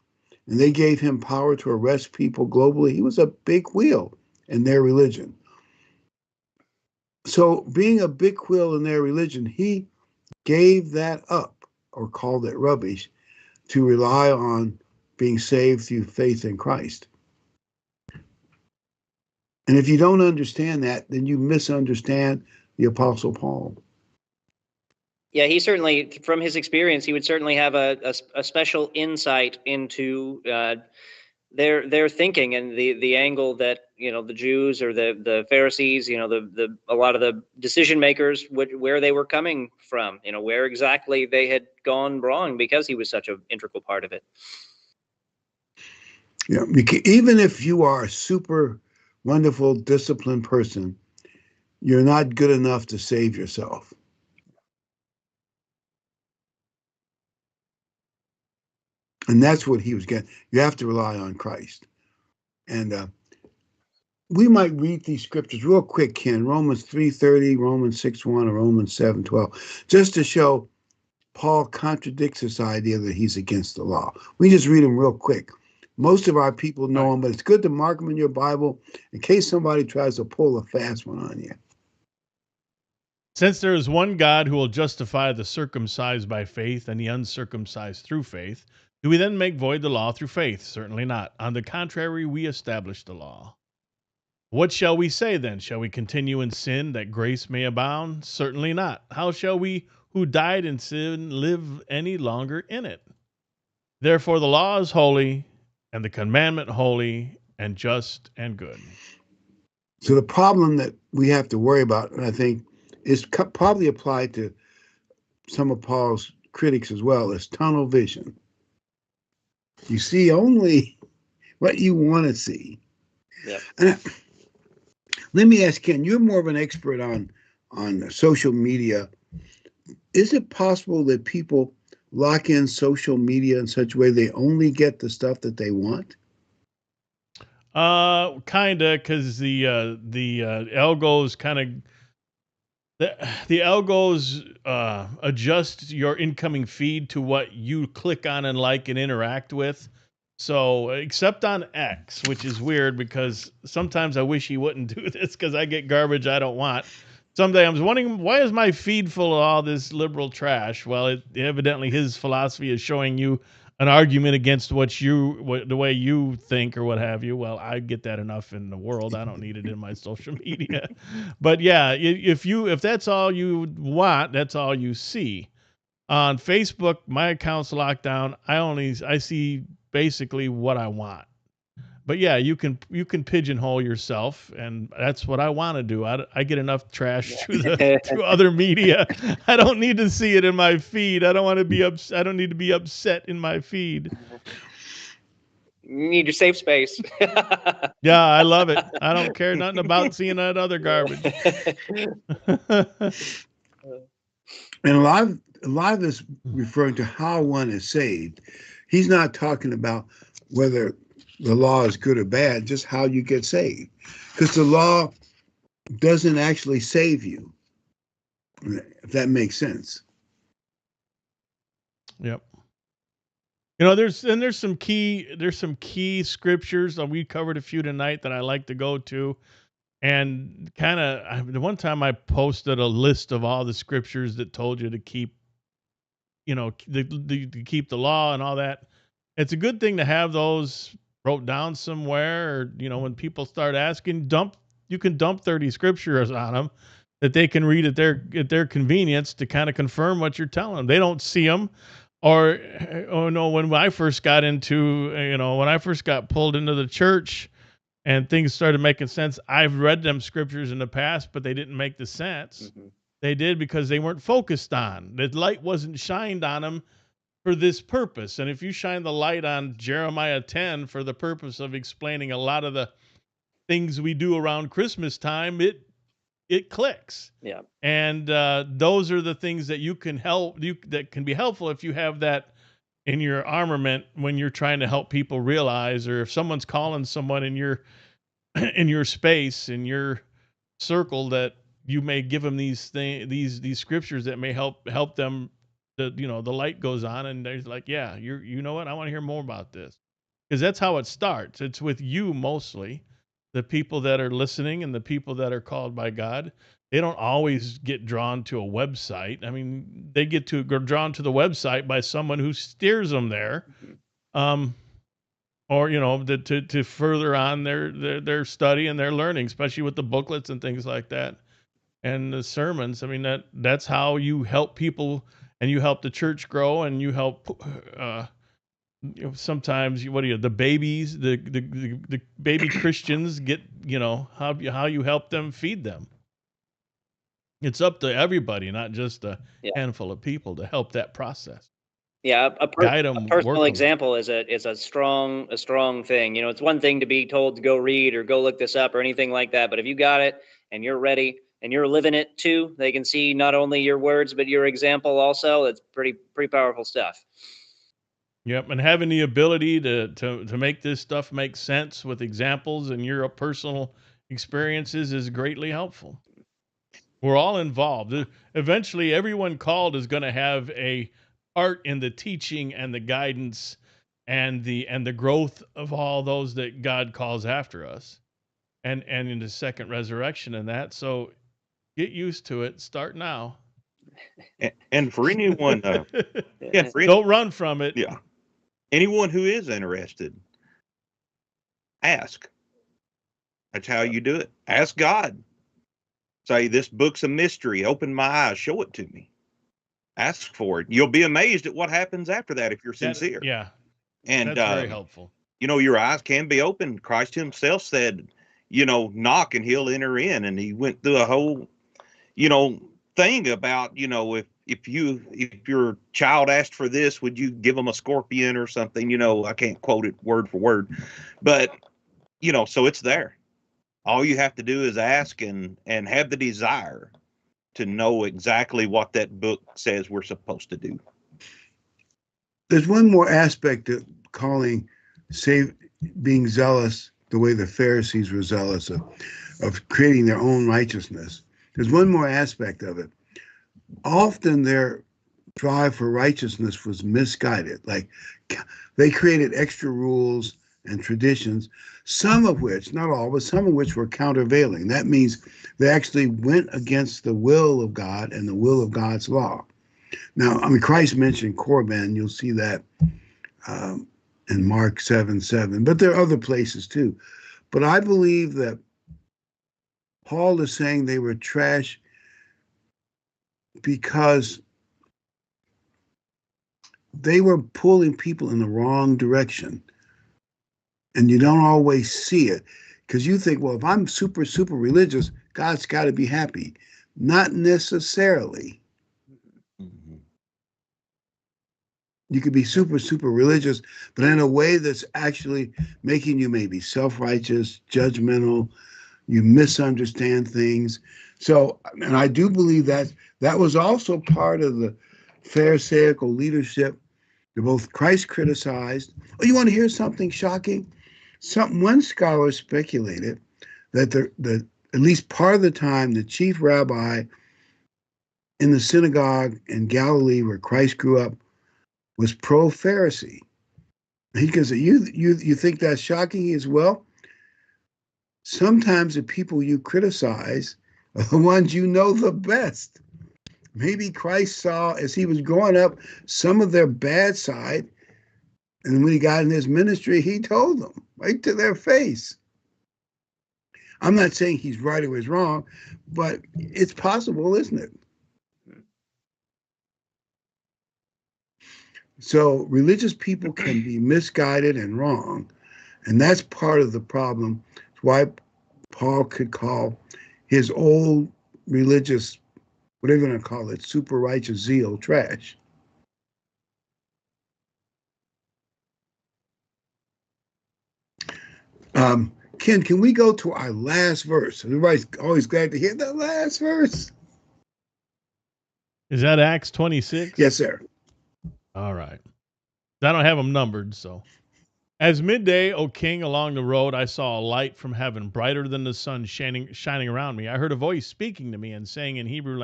And they gave him power to arrest people globally. He was a big wheel in their religion. So being a big wheel in their religion, he gave that up, or called it rubbish, to rely on being saved through faith in Christ. And if you don't understand that, then you misunderstand the Apostle Paul. Yeah, he certainly, from his experience, he would certainly have a special insight into their thinking and the angle that, you know, the Jews or the Pharisees, you know, the a lot of the decision makers, where they were coming from, you know, where exactly they had gone wrong because he was such an integral part of it. Yeah, even if you are a super wonderful, disciplined person, you're not good enough to save yourself. And that's what he was getting. You have to rely on Christ. And we might read these scriptures real quick, Ken. Romans 3:30, Romans 6:1, or Romans 7:12, just to show Paul contradicts this idea that he's against the law. We just read them real quick. Most of our people know them, but it's good to mark them in your Bible in case somebody tries to pull a fast one on you. Since there is one God who will justify the circumcised by faith and the uncircumcised through faith, do we then make void the law through faith? Certainly not. On the contrary, we establish the law. What shall we say then? Shall we continue in sin that grace may abound? Certainly not. How shall we who died in sin live any longer in it? Therefore the law is holy, and the commandment holy, and just and good. So the problem that we have to worry about, and I think is probably applied to some of Paul's critics as well, is tunnel vision. You see only what you want to see. Yep. Let me ask Ken, you're more of an expert on social media. Is it possible that people lock in social media in such a way they only get the stuff that they want? Kinda, because the algos kind of the algos adjust your incoming feed to what you click on and like and interact with. So, except on X, which is weird because sometimes I wish he wouldn't do this because I get garbage I don't want. Someday I'm wondering, why is my feed full of all this liberal trash? Well, evidently his philosophy is showing you an argument against the way you think or what have you. Well, I get that enough in the world. I don't need it in my social media. But yeah, if that's all you want, that's all you see. On Facebook, my account's locked down. I see basically what I want. But yeah, you can pigeonhole yourself, and that's what I want to do. I get enough trash through other media. I don't need to see it in my feed. I don't want to be I don't need to be upset in my feed. You need your safe space. Yeah, I love it. I don't care nothing about seeing that other garbage. And a lot of this referring to how one is saved. He's not talking about whether the law is good or bad, just how you get saved. Because the law doesn't actually save you, if that makes sense. Yep. You know, there's some key scriptures that we covered a few tonight that I like to go to. And kind of the one time I posted a list of all the scriptures that told you to keep, you know, to keep the law and all that. It's a good thing to have those wrote down somewhere, or, you know, when people start asking, you can dump 30 scriptures on them that they can read at their convenience to kind of confirm what you're telling them. They don't see them. Or, oh no, when I first got pulled into the church and things started making sense, I've read them scriptures in the past, but they didn't make the sense. Mm-hmm. They did because they weren't focused on. The light wasn't shined on them for this purpose. And if you shine the light on Jeremiah 10 for the purpose of explaining a lot of the things we do around Christmas time, it clicks. Yeah. And those are the things that that can be helpful if you have that in your armament when you're trying to help people realize, or if someone's calling someone in your space, in your circle, that you may give them these scriptures that may help them. The light goes on and they're like, yeah, you know what? I want to hear more about this. Because that's how it starts. It's with you mostly, the people that are listening and the people that are called by God. They don't always get drawn to a website. I mean, they get drawn to the website by someone who steers them there. Or, you know, to further on their study and their learning, especially with the booklets and things like that. And the sermons. I mean, that's how you help people, and you help the church grow, and you help Sometimes the babies, the baby Christians get, how you help them feed them. It's up to everybody, not just a Yeah. handful of people, to help that process. Yeah, Guide a them, work personal 'em. example is a strong thing. You know, it's one thing to be told to go read or go look this up or anything like that, but if you got it and you're ready and you're living it too, they can see not only your words but your example also. It's pretty powerful stuff. Yep, and having the ability to make this stuff make sense with examples and your personal experiences is greatly helpful. We're all involved. Eventually, everyone called is going to have a part in the teaching and the guidance and the growth of all those that God calls after us, and in the second resurrection and that. So get used to it. Start now. And for anyone, Don't run from it. yeah, anyone who is interested, ask. That's how you do it. Ask God. Say, this book's a mystery. Open my eyes. Show it to me. Ask for it. You'll be amazed at what happens after that if you're sincere. Yeah, and that's very helpful. Your eyes can be opened. Christ himself said, knock and he'll enter in. And he went through a whole, thing about, if your child asked for this, would you give them a scorpion or something? I can't quote it word for word, but, so it's there. All you have to do is ask and have the desire to know exactly what that book says we're supposed to do. There's one more aspect of being zealous the way the Pharisees were zealous of creating their own righteousness. There's one more aspect of it. Often their drive for righteousness was misguided. Like, they created extra rules and traditions, some of which, not all, but some of which were countervailing. That means they actually went against the will of God and the will of God's law. Now, Christ mentioned Corban. You'll see that in Mark 7:7, but there are other places too. But I believe that Paul is saying they were trash because they were pulling people in the wrong direction. And you don't always see it because you think, well, if I'm super religious, God's got to be happy. Not necessarily. Mm-hmm. You could be super religious, but in a way that's actually making you maybe self-righteous, judgmental. You misunderstand things. So, and I do believe that was also part of the Pharisaical leadership that both Christ criticized. Oh, you want to hear something shocking? One scholar speculated that that at least part of the time the chief rabbi in the synagogue in Galilee where Christ grew up was pro-Pharisee. He goes, you think that's shocking as well? Sometimes the people you criticize are the ones you know the best. Maybe Christ saw as he was growing up some of their bad side, and when he got in his ministry, he told them right to their face. I'm not saying he's right or he's wrong, but it's possible, isn't it? So religious people can be misguided and wrong, and that's part of the problem. It's why Paul could call his old religious, whatever you want to call it, super righteous zeal, trash. Ken, can we go to our last verse? Everybody's always glad to hear that last verse. Is that Acts 26? Yes, sir. All right. I don't have them numbered, so. As midday, O king, along the road, I saw a light from heaven, brighter than the sun, shining around me. I heard a voice speaking to me and saying in the Hebrew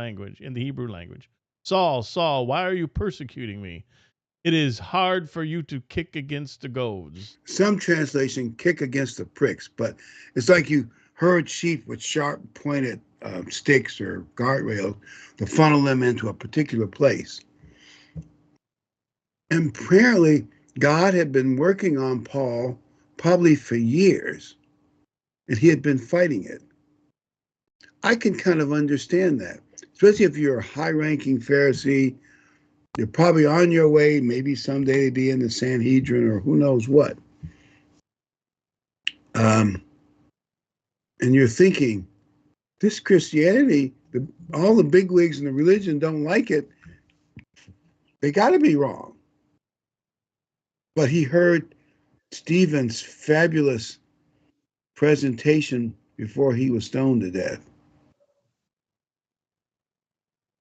language, Saul, Saul, why are you persecuting me? It is hard for you to kick against the goads. Some translation kick against the pricks, but it's like you herd sheep with sharp pointed sticks or guardrails to funnel them into a particular place. And apparently, God had been working on Paul probably for years, and he had been fighting it. I can kind of understand that, especially if you're a high-ranking Pharisee. You're probably on your way, maybe someday to be in the Sanhedrin or who knows what. And you're thinking, this Christianity, all the bigwigs in the religion don't like it. They got to be wrong. But he heard Stephen's fabulous presentation before he was stoned to death.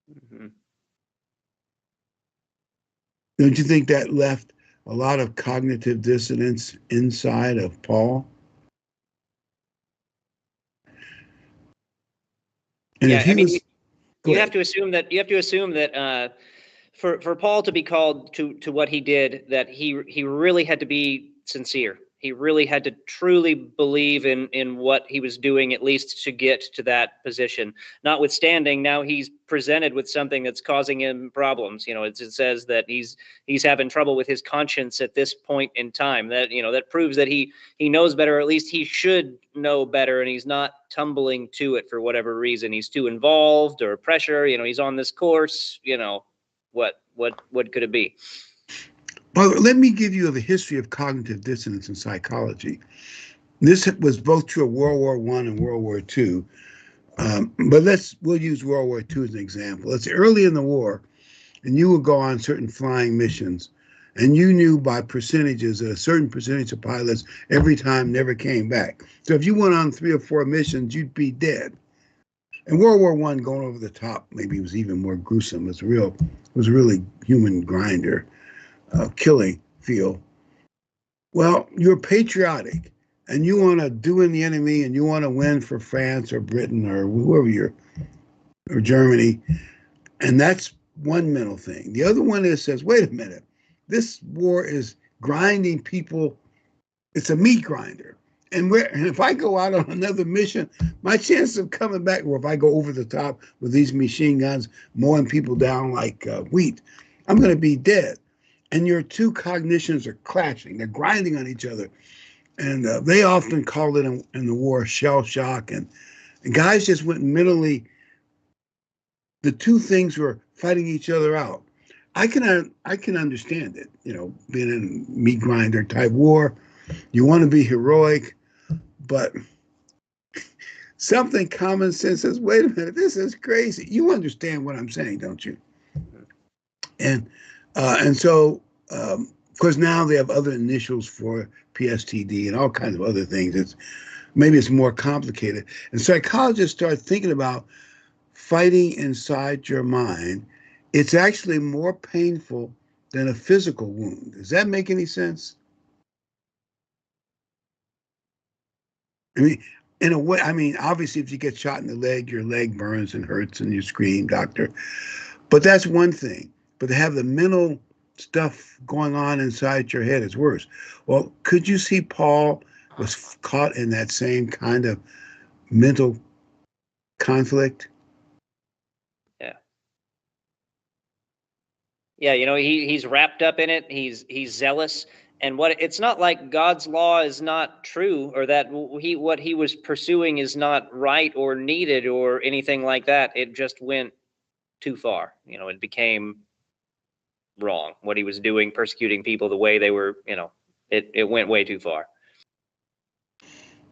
Mhm. Don't you think that left a lot of cognitive dissonance inside of Paul? And Yeah, if he I mean, was, go you ahead. have to assume that for Paul to be called to what he did, that he really had to be sincere. He really had to truly believe in what he was doing, at least to get to that position. Notwithstanding, now he's presented with something that's causing him problems. It says that he's having trouble with his conscience at this point in time. That proves that he knows better. Or at least he should know better, and he's not tumbling to it for whatever reason. He's too involved or pressure. He's on this course. What could it be? Well, let me give you the history of cognitive dissonance in psychology. This was both true of World War I and World War II. But we'll use World War II as an example. It's early in the war, and you would go on certain flying missions, and you knew by percentages that a certain percentage of pilots every time never came back. So if you went on 3 or 4 missions, you'd be dead. And World War I, going over the top, maybe was even more gruesome. It was a really human grinder, killing field. Well, you're patriotic, and you want to do in the enemy, and you want to win for France or Britain or whoever or Germany, and that's one mental thing. The other one says, wait a minute, this war is grinding people. It's a meat grinder. And if I go out on another mission, my chance of coming back, or if I go over the top with these machine guns, mowing people down like wheat, I'm going to be dead. And your two cognitions are clashing. They're grinding on each other. And they often call it in the war shell shock. And guys just went mentally, the two things were fighting each other out. I can understand it, being in a meat grinder type war. You want to be heroic, but something common sense says, wait a minute, this is crazy. You understand what I'm saying, don't you? And so, of course, now they have other initials for PSTD and all kinds of other things. Maybe it's more complicated. And psychologists start thinking about fighting inside your mind. It's actually more painful than a physical wound. Does that make any sense? I mean, in a way, obviously, if you get shot in the leg, your leg burns and hurts and you scream, doctor. But that's one thing. But to have the mental stuff going on inside your head is worse. Well, could you see Paul was caught in that same kind of mental conflict? Yeah, he's wrapped up in it. He's zealous, and it's not like God's law is not true, or that what he was pursuing is not right or needed or anything like that. It just went too far. It became wrong. What he was doing, persecuting people the way they were, it went way too far.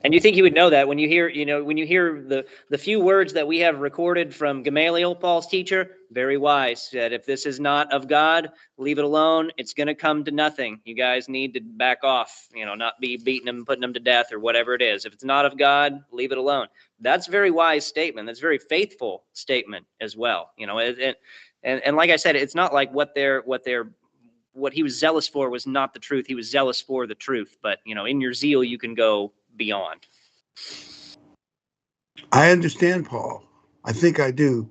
And you think he would know that when you hear the few words that we have recorded from Gamaliel, Paul's teacher, very wise, said, if this is not of God, leave it alone. It's going to come to nothing. You guys need to back off, not be beating them, putting them to death or whatever it is. If it's not of God, leave it alone. That's a very wise statement. That's a very faithful statement as well. And like I said, it's not like what he was zealous for was not the truth. He was zealous for the truth. But, in your zeal, you can go beyond. I understand Paul. I think I do.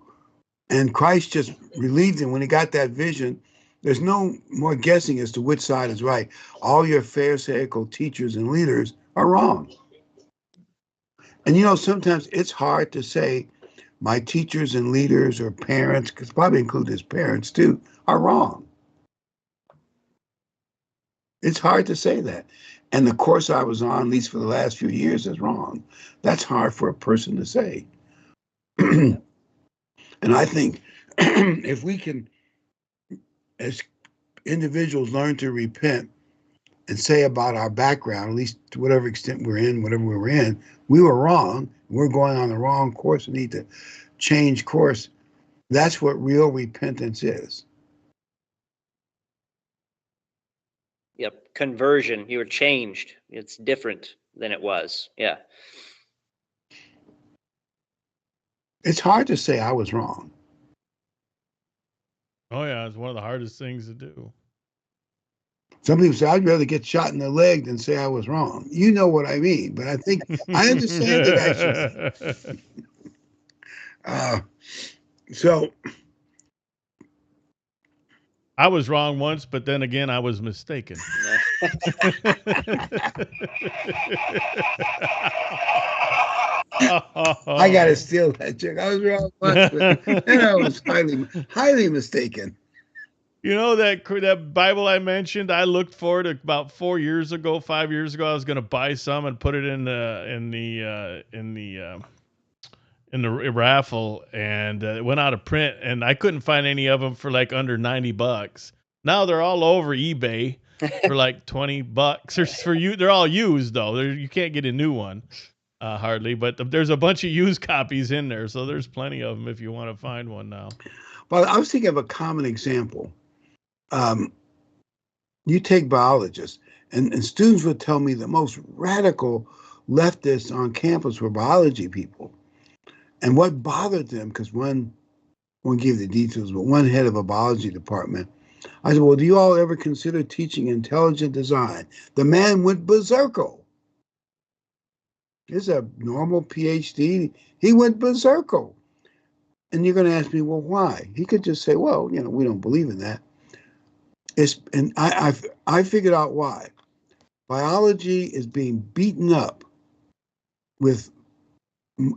And Christ just relieved him when he got that vision. There's no more guessing as to which side is right. All your Pharisaical teachers and leaders are wrong. And sometimes it's hard to say my teachers and leaders or parents, because probably include his parents too, are wrong. It's hard to say that. And the course I was on, at least for the last few years, is wrong. That's hard for a person to say. And I think if we can, as individuals learn to repent and say about our background, at least to whatever extent we're in, whatever we were in, we were wrong. We're going on the wrong course. We need to change course. That's what real repentance is. Yep. Conversion. You were changed. It's different than it was. Yeah. It's hard to say I was wrong. Oh yeah, it's one of the hardest things to do. Some people say, I'd rather get shot in the leg than say I was wrong. You know what I mean, but I think I understand it actually. So I was wrong once, but then again, I was mistaken. I gotta steal that joke. I was wrong once, but then I was highly mistaken. You know that Bible I mentioned? I looked for it about 5 years ago. I was going to buy some and put it in the raffle, and it went out of print, and I couldn't find any of them for like under $90. Now they're all over eBay for like $20 or for you. They're all used though. You can't get a new one hardly, but there's a bunch of used copies in there, so there's plenty of them if you want to find one now. Well, I was thinking of a common example. You take biologists, and students would tell me the most radical leftists on campus were biology people. And what bothered them, because one won't give the details, but one head of a biology department, I said, well, do you all ever consider teaching intelligent design? The man went berserko. He's a normal PhD. He went berserko. And you're going to ask me, well, why? He could just say, well, we don't believe in that. And I figured out why. Biology is being beaten up with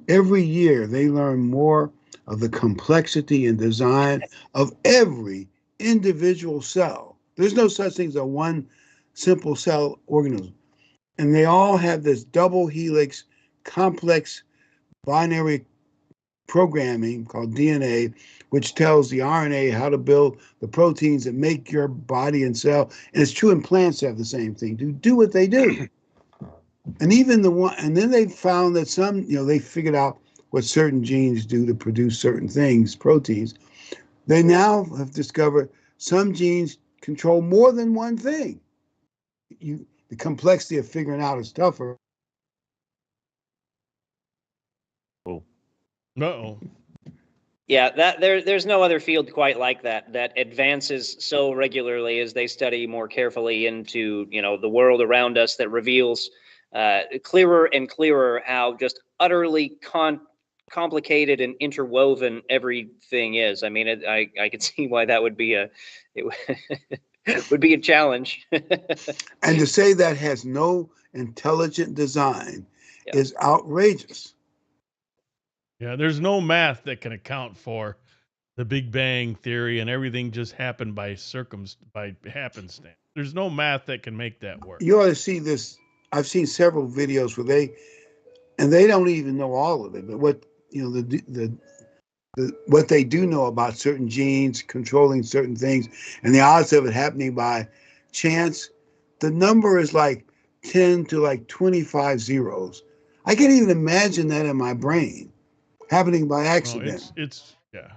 every year. They learn more of the complexity and design of every individual cell. There's no such thing as a one simple cell organism. And they all have this double helix complex binary programming called DNA, which tells the RNA how to build the proteins that make your body and cell. And it's true in plants have the same thing, to do what they do. And even and then they found that some, they figured out what certain genes do to produce certain things, proteins. They now have discovered some genes control more than one thing. The complexity of figuring out is tougher. Uh-oh. Yeah, there's no other field quite like that advances so regularly as they study more carefully into the world around us, that reveals clearer and clearer how just utterly complicated and interwoven everything is. I mean, I could see why that would be would be a challenge. And to say that has no intelligent design is outrageous. Yeah, there's no math that can account for the Big Bang Theory and everything just happened by happenstance. There's no math that can make that work. You ought to see this. I've seen several videos where they don't even know all of it, but what what they do know about certain genes controlling certain things and the odds of it happening by chance, the number is like 10 to like 25 zeros. I can't even imagine that in my brain happening by accident. It's yeah.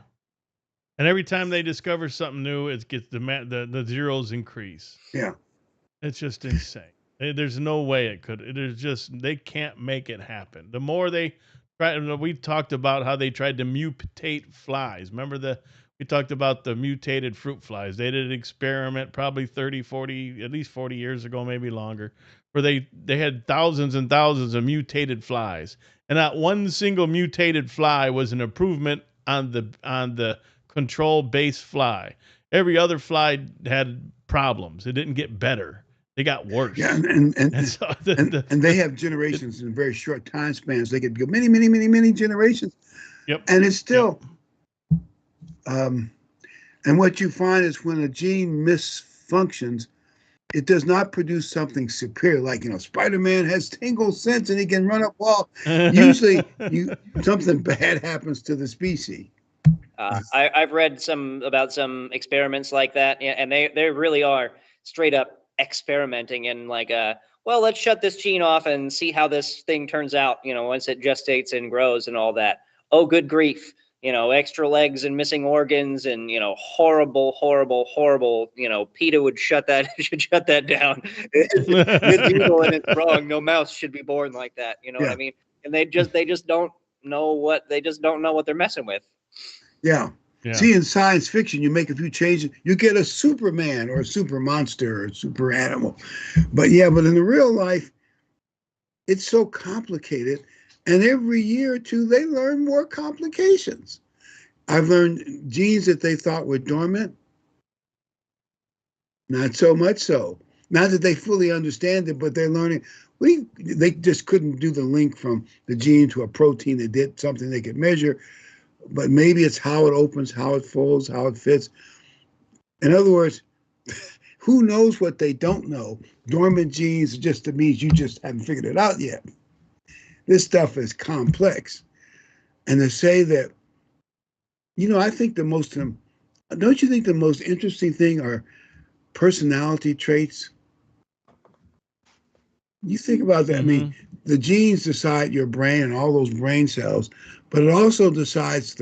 And every time they discover something new, it gets the zeros increase. Yeah. It's just insane. There's no way it could. They can't make it happen. The more they try, we talked about how they tried to mutate flies. Remember we talked about the mutated fruit flies. They did an experiment probably 30, 40, at least 40 years ago, maybe longer, where they had thousands and thousands of mutated flies. And not one single mutated fly was an improvement on the control-based fly. Every other fly had problems. It didn't get better. They got worse. Yeah, and they have generations in very short time spans. They could go many, many, many, many generations. Yep. And it's still, and what you find is when a gene misfunctions, it does not produce something superior. Like, Spider-Man has tingle sense and he can run up wall. Usually something bad happens to the species. I've read about some experiments like that, and they really are straight up experimenting and like, well, let's shut this gene off and see how this thing turns out, once it gestates and grows and all that. Oh, good grief. Extra legs and missing organs and, horrible, horrible, horrible, PETA would shut that down. It's evil and it's wrong. No mouse should be born like that. You know what I mean? And they just don't know what they're messing with. Yeah. See, in science fiction, you make a few changes, you get a Superman or a super monster or a super animal. But in the real life, it's so complicated. And every year or two, they learn more complications. I've learned genes that they thought were dormant. Not so much so. Not that they fully understand it, but they're learning. They just couldn't do the link from the gene to a protein that did something they could measure. But maybe it's how it opens, how it folds, how it fits. In other words, who knows what they don't know? Dormant genes just means you just haven't figured it out yet. This stuff is complex. And to say that, I think don't you think the most interesting thing are personality traits? You think about that. Mm-hmm. I mean, the genes decide your brain and all those brain cells, but it also decides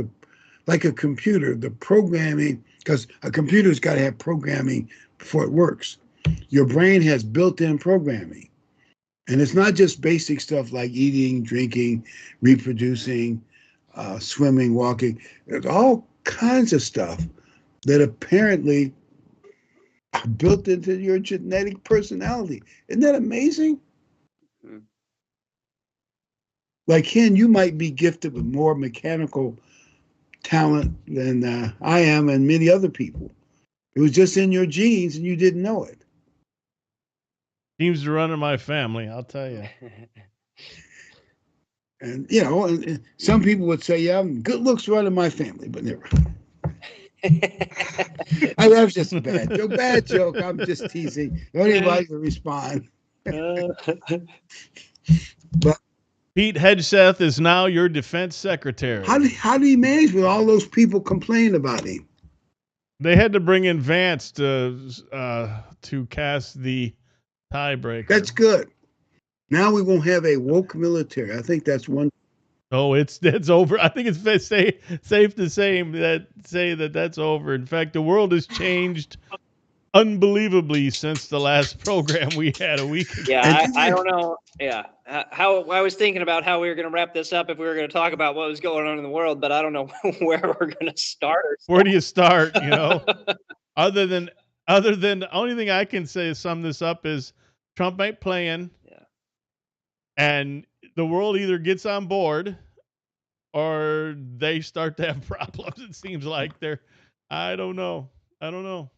like a computer, the programming, because a computer's got to have programming before it works. Your brain has built-in programming. And it's not just basic stuff like eating, drinking, reproducing, swimming, walking. There's all kinds of stuff that apparently are built into your genetic personality. Isn't that amazing? Hmm. Like Ken, you might be gifted with more mechanical talent than I am and many other people. It was just in your genes and you didn't know it. Seems to run in my family, I'll tell you. And, and some people would say, good looks run in my family, but never. That was just a bad joke. Bad joke. I'm just teasing. Don't anybody to respond. But Pete Hegseth is now your defense secretary. How did he manage with all those people complaining about him? They had to bring in Vance to cast the tiebreaker. That's good. Now we won't have a woke military. I think that's one. Oh, that's over. I think it's safe to say that that's over. In fact, the world has changed unbelievably since the last program we had a week ago. Yeah, I don't know. Yeah, how I was thinking about how we were going to wrap this up if we were going to talk about what was going on in the world, but I don't know where we're going to start. Where do you start? Other than the only thing I can say to sum this up is Trump ain't playing. Yeah. And the world either gets on board or they start to have problems. It seems like I don't know.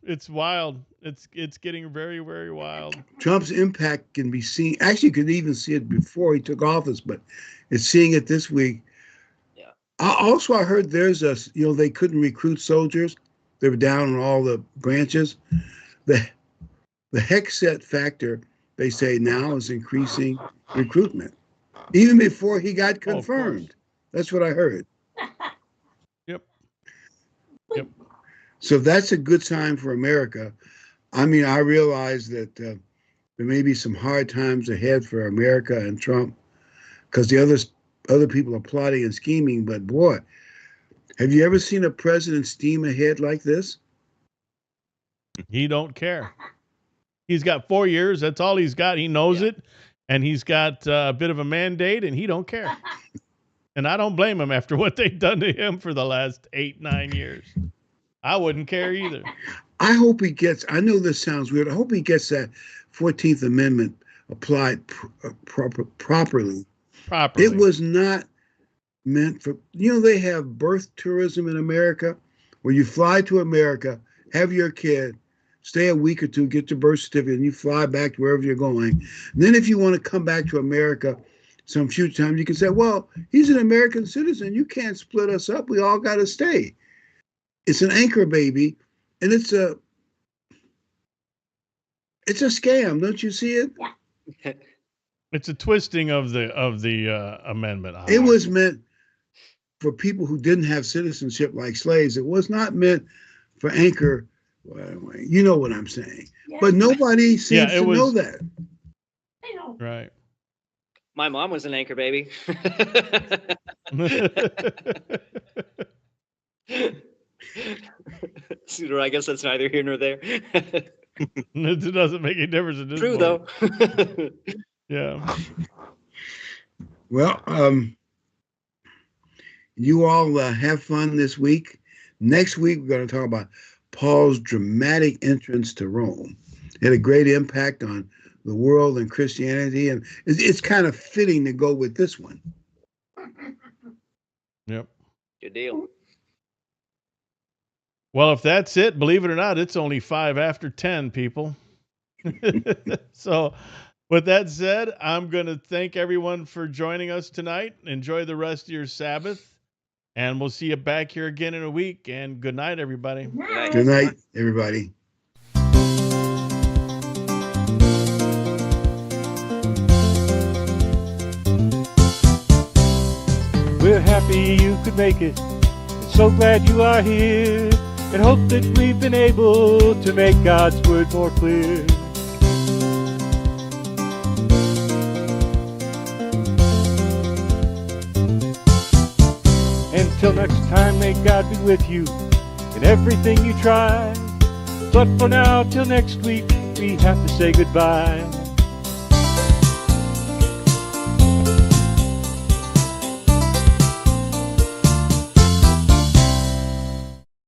It's wild. It's getting very, very wild. Trump's impact can be seen. Actually, you could even see it before he took office, but it's seeing it this week. Yeah. I heard there's they couldn't recruit soldiers. They were down in all the branches. The Hegseth factor, they say now, is increasing recruitment, even before he got confirmed. That's what I heard. Yep. So that's a good sign for America. I mean, I realize that there may be some hard times ahead for America and Trump because the other people are plotting and scheming. But boy, have you ever seen a president steam ahead like this? He don't care. He's got 4 years. That's all he's got. He knows it. And he's got a bit of a mandate, and he don't care. And I don't blame him after what they've done to him for the last 8-9 years. I wouldn't care either. I hope he gets, I know this sounds weird, I hope he gets that 14th Amendment applied properly. It was not meant for, they have birth tourism in America, where you fly to America, have your kid, stay a week or two, get your birth certificate, and you fly back to wherever you're going. And then if you want to come back to America some future time, you can say, well, he's an American citizen. You can't split us up. We all got to stay. It's an anchor baby, and it's a scam. Don't you see it? Yeah. It's a twisting of the amendment. It was meant for people who didn't have citizenship like slaves. It was not meant for anchor. Well, you know what I'm saying. But nobody seems to know that. Right. My mom was an anchor baby. So I guess that's neither here nor there. It doesn't make any difference at this True, point. though. Yeah. Well, you all have fun this week. Next week, we're going to talk about Paul's dramatic entrance to Rome. It had a great impact on the world and Christianity, and it's kind of fitting to go with this one. Yep. Good deal. Well, if that's it, believe it or not, it's only 5 after 10, people. So with that said, I'm going to thank everyone for joining us tonight. Enjoy the rest of your Sabbath, and we'll see you back here again in a week. And good night, everybody. Good night, everybody. We're happy you could make it, and so glad you are here, and hope that we've been able to make God's word more clear. Until next time, may God be with you in everything you try. But for now, till next week, we have to say goodbye.